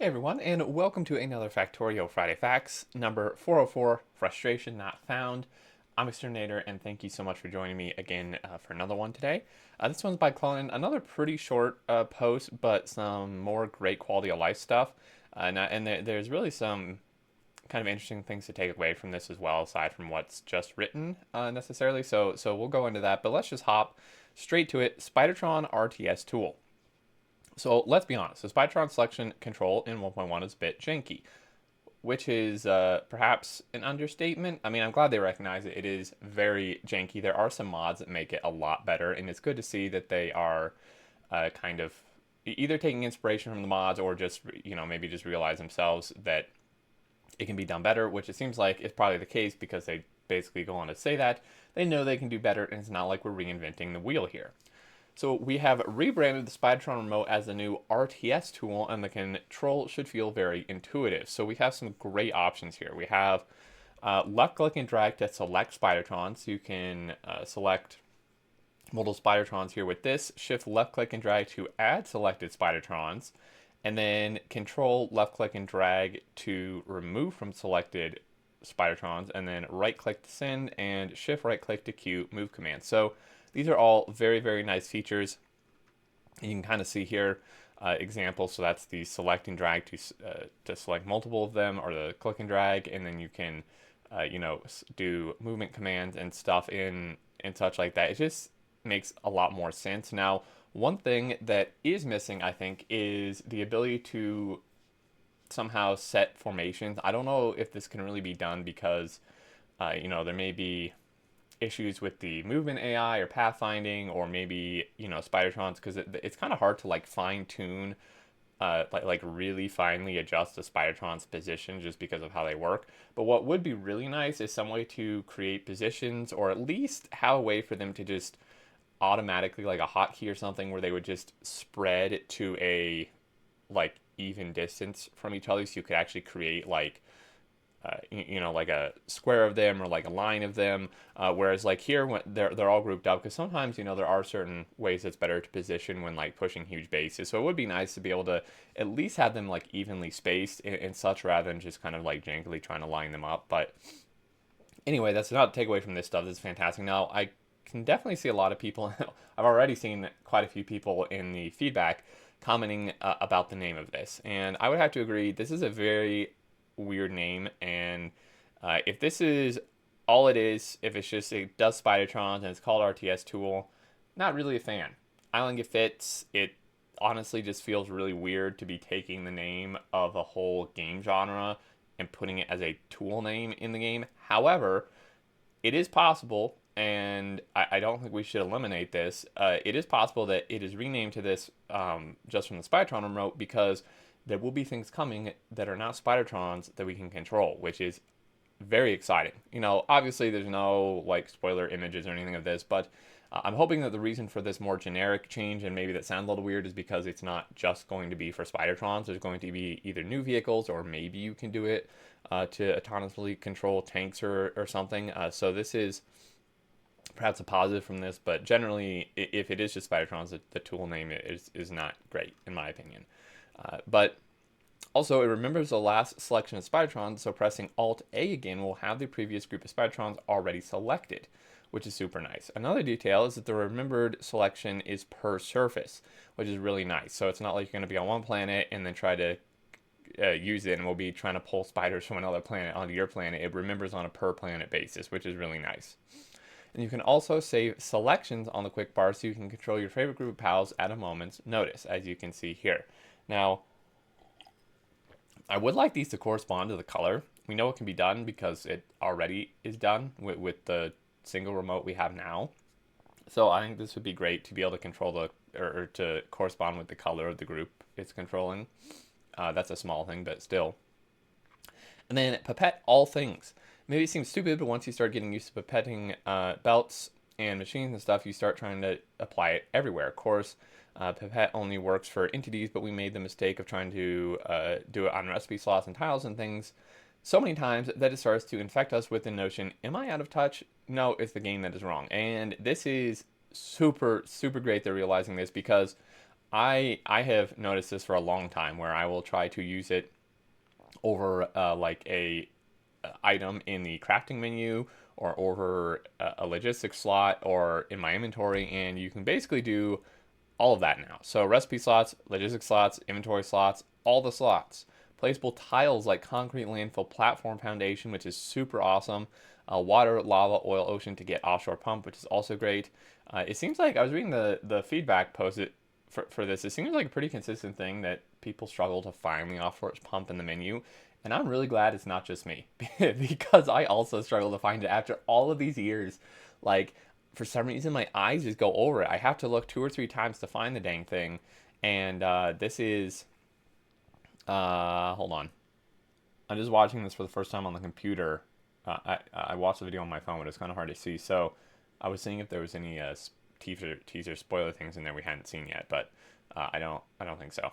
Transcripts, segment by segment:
Hey everyone, and welcome to another Factorio Friday Facts, number 404, Frustration Not Found. I'm Exterminator, and thank you so much for joining me again for another one today. This one's by Clone, another pretty short post, but some more great quality of life stuff. There's really some kind of interesting things to take away from this as well, aside from what's just written necessarily. So we'll go into that, but let's just hop straight to it. Spidertron RTS tool. So let's be honest, the Spidertron selection control in 1.1 is a bit janky, which is perhaps an understatement. I mean, I'm glad they recognize it. It is very janky. There are some mods that make it a lot better, and it's good to see that they are kind of either taking inspiration from the mods or just, maybe just realize themselves that it can be done better, which it seems like is probably the case because they basically go on to say that. They know they can do better, and it's not like we're reinventing the wheel here. So we have rebranded the Spidertron remote as the new RTS tool, and the control should feel very intuitive. So we have some great options here. We have left click and drag to select Spidertrons. So you can select multiple Spidertrons here with this. Shift left click and drag to add selected Spidertrons. And then control left click and drag to remove from selected Spidertrons. And then right click to send and shift right click to queue move command. So these are all very, very nice features. You can kind of see here examples. So that's the select and drag to select multiple of them, or the click and drag, and then you can, do movement commands and stuff in and such like that. It just makes a lot more sense. Now, one thing that is missing, I think, is the ability to somehow set formations. I don't know if this can really be done because, there may be issues with the movement AI or pathfinding, or maybe Spidertrons, because it's kind of hard to like fine tune, like really finely adjust the Spidertron's position just because of how they work. But what would be really nice is some way to create positions, or at least have a way for them to just automatically, like a hotkey or something, where they would just spread to a like even distance from each other, so you could actually create like like a square of them or like a line of them. Whereas like here, when they're all grouped up, because sometimes there are certain ways it's better to position when like pushing huge bases. So it would be nice to be able to at least have them like evenly spaced and such, rather than just kind of like jankily trying to line them up. But anyway, that's not a takeaway from this stuff. This is fantastic. Now I can definitely see a lot of people. I've already seen quite a few people in the feedback commenting about the name of this, and I would have to agree. This is a very weird name, and if this is all it is, if it's just it does Spidertrons and it's called RTS tool, not really a fan. I don't think it fits. It honestly just feels really weird to be taking the name of a whole game genre and putting it as a tool name in the game. However, it is possible, and I don't think we should eliminate this. It is possible that it is renamed to this just from the Spidertron remote, because there will be things coming that are not Spidertrons that we can control, which is very exciting. Obviously there's no like spoiler images or anything of this, but I'm hoping that the reason for this more generic change, and maybe that sounds a little weird, is because it's not just going to be for Spidertrons. There's going to be either new vehicles, or maybe you can do it to autonomously control tanks or something. So this is perhaps a positive from this, but generally, if it is just Spidertrons, the tool name is not great, in my opinion. But also, it remembers the last selection of Spidertrons, so pressing Alt-A again will have the previous group of Spidertrons already selected, which is super nice. Another detail is that the remembered selection is per surface, which is really nice. So it's not like you're going to be on one planet and then try to use it, and we'll be trying to pull spiders from another planet onto your planet. It remembers on a per planet basis, which is really nice. And you can also save selections on the quick bar, so you can control your favorite group of pals at a moment's notice, as you can see here. Now, I would like these to correspond to the color. We know it can be done because it already is done with the single remote we have now. So I think this would be great to be able to control or to correspond with the color of the group it's controlling. That's a small thing, but still. And then pipette all things. Maybe it seems stupid, but once you start getting used to pipetting belts and machines and stuff, you start trying to apply it everywhere. Of course, pipette only works for entities, but we made the mistake of trying to do it on recipe slots and tiles and things so many times that it starts to infect us with the notion, am I out of touch? No, it's the game that is wrong. And this is super, super great they're realizing this, because I have noticed this for a long time where I will try to use it over like a item in the crafting menu or over a logistics slot or in my inventory, and you can basically do all of that now. So recipe slots, logistics slots, inventory slots, all the slots. Placeable tiles like concrete landfill platform foundation, which is super awesome. Water, lava, oil, ocean to get offshore pump, which is also great. It seems like I was reading the feedback posted for this. It seems like a pretty consistent thing that people struggle to find the offshore pump in the menu. And I'm really glad it's not just me because I also struggle to find it after all of these years. Like, for some reason, my eyes just go over it. I have to look 2 or 3 times to find the dang thing. And this is, hold on. I'm just watching this for the first time on the computer. I watched the video on my phone, but it's kind of hard to see. So I was seeing if there was any teaser spoiler things in there we hadn't seen yet, but I don't think so.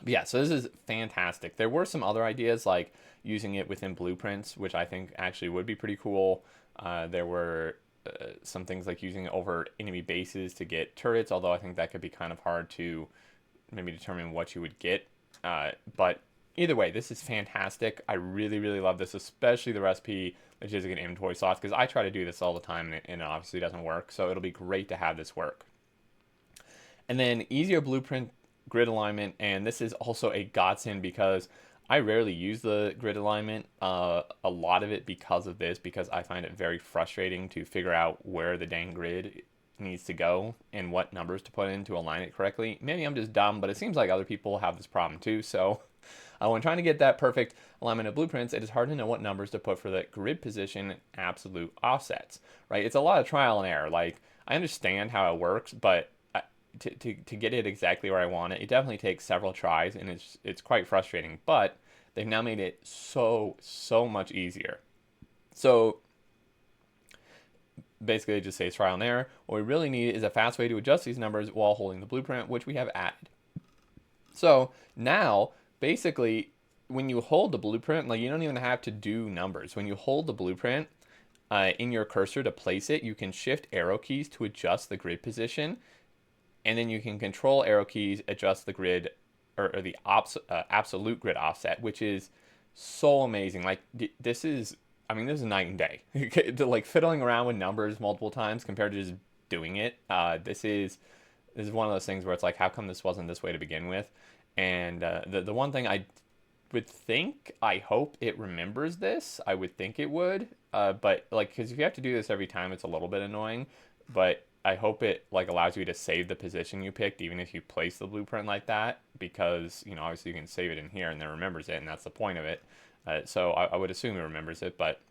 But yeah, so this is fantastic. There were some other ideas like using it within blueprints, which I think actually would be pretty cool. There were some things like using it over enemy bases to get turrets, although I think that could be kind of hard to maybe determine what you would get. But either way, this is fantastic. I really, really love this, especially the recipe logistic and inventory slots, because I try to do this all the time and it obviously doesn't work. So it'll be great to have this work. And then easier blueprint grid alignment, and this is also a godsend because I rarely use the grid alignment. A lot of it because of this, because I find it very frustrating to figure out where the dang grid needs to go and what numbers to put in to align it correctly. Maybe I'm just dumb, but it seems like other people have this problem too. So when trying to get that perfect alignment of blueprints, it is hard to know what numbers to put for the grid position absolute offsets, right? It's a lot of trial and error. Like, I understand how it works, but to get it exactly where I want it, it definitely takes several tries, and it's quite frustrating. But they've now made it so much easier. So basically, it just says trial and error. What we really need is a fast way to adjust these numbers while holding the blueprint, which we have added. So now, basically, when you hold the blueprint, like, you don't even have to do numbers. When you hold the blueprint in your cursor to place it, you can shift arrow keys to adjust the grid position, and then you can control arrow keys, adjust the grid or the absolute grid offset, which is so amazing. Like, this is, I mean, this is night and day. Like, fiddling around with numbers multiple times compared to just doing it. This is one of those things where it's like, how come this wasn't this way to begin with? And the one thing I would think, I hope it remembers this. I would think it would, but like, because if you have to do this every time, it's a little bit annoying. But I hope it like allows you to save the position you picked, even if you place the blueprint like that, because, you know, obviously you can save it in here and then remembers it, and that's the point of it. So I would assume it remembers it, but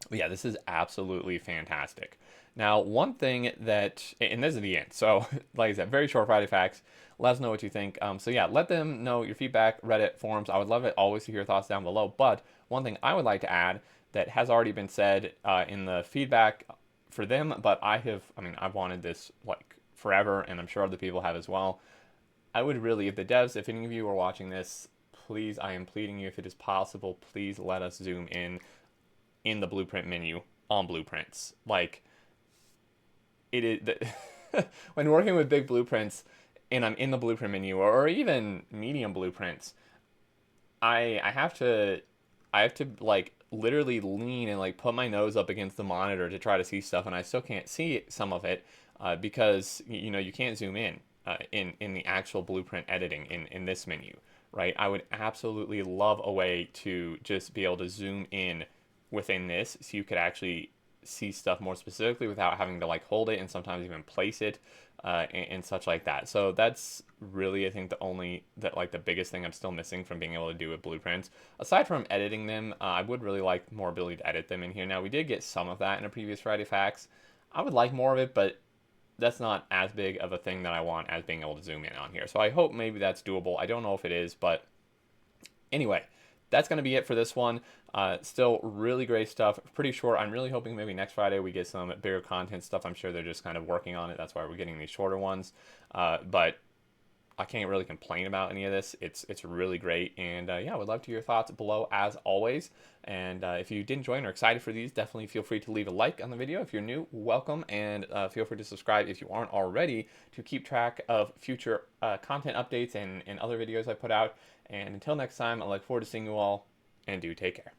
yeah, this is absolutely fantastic. Now, one thing that, and this is the end. So, like I said, very short Friday facts. Let us know what you think. So yeah, let them know your feedback, Reddit, forums. I would love it always to hear your thoughts down below. But one thing I would like to add that has already been said in the feedback for them, but I've wanted this like forever, and I'm sure other people have as well. I would really, if the devs, if any of you are watching this, please, I am pleading you, if it is possible, please let us zoom in the blueprint menu on blueprints. Like, it is when working with big blueprints and I'm in the blueprint menu, or even medium blueprints, I have to like literally lean and like put my nose up against the monitor to try to see stuff, and I still can't see some of it because you know, you can't zoom in the actual blueprint editing in this menu, right? I would absolutely love a way to just be able to zoom in within this so you could actually see stuff more specifically without having to like hold it and sometimes even place it and such like that. So that's really, I think, the biggest thing I'm still missing from being able to do with blueprints. Aside from editing them, I would really like more ability to edit them in here. Now, we did get some of that in a previous Friday Facts. I would like more of it, but that's not as big of a thing that I want as being able to zoom in on here. So I hope maybe that's doable. I don't know if it is, but anyway, that's going to be it for this one. Still really great stuff. Pretty short. I'm really hoping maybe next Friday we get some bigger content stuff. I'm sure they're just kind of working on it. That's why we're getting these shorter ones. But I can't really complain about any of this. It's really great, and yeah, I would love to hear your thoughts below as always. And if you did enjoy and are excited for these, definitely feel free to leave a like on the video. If you're new, welcome, and feel free to subscribe if you aren't already to keep track of future content updates and other videos I put out. And until next time, I look forward to seeing you all, and do take care.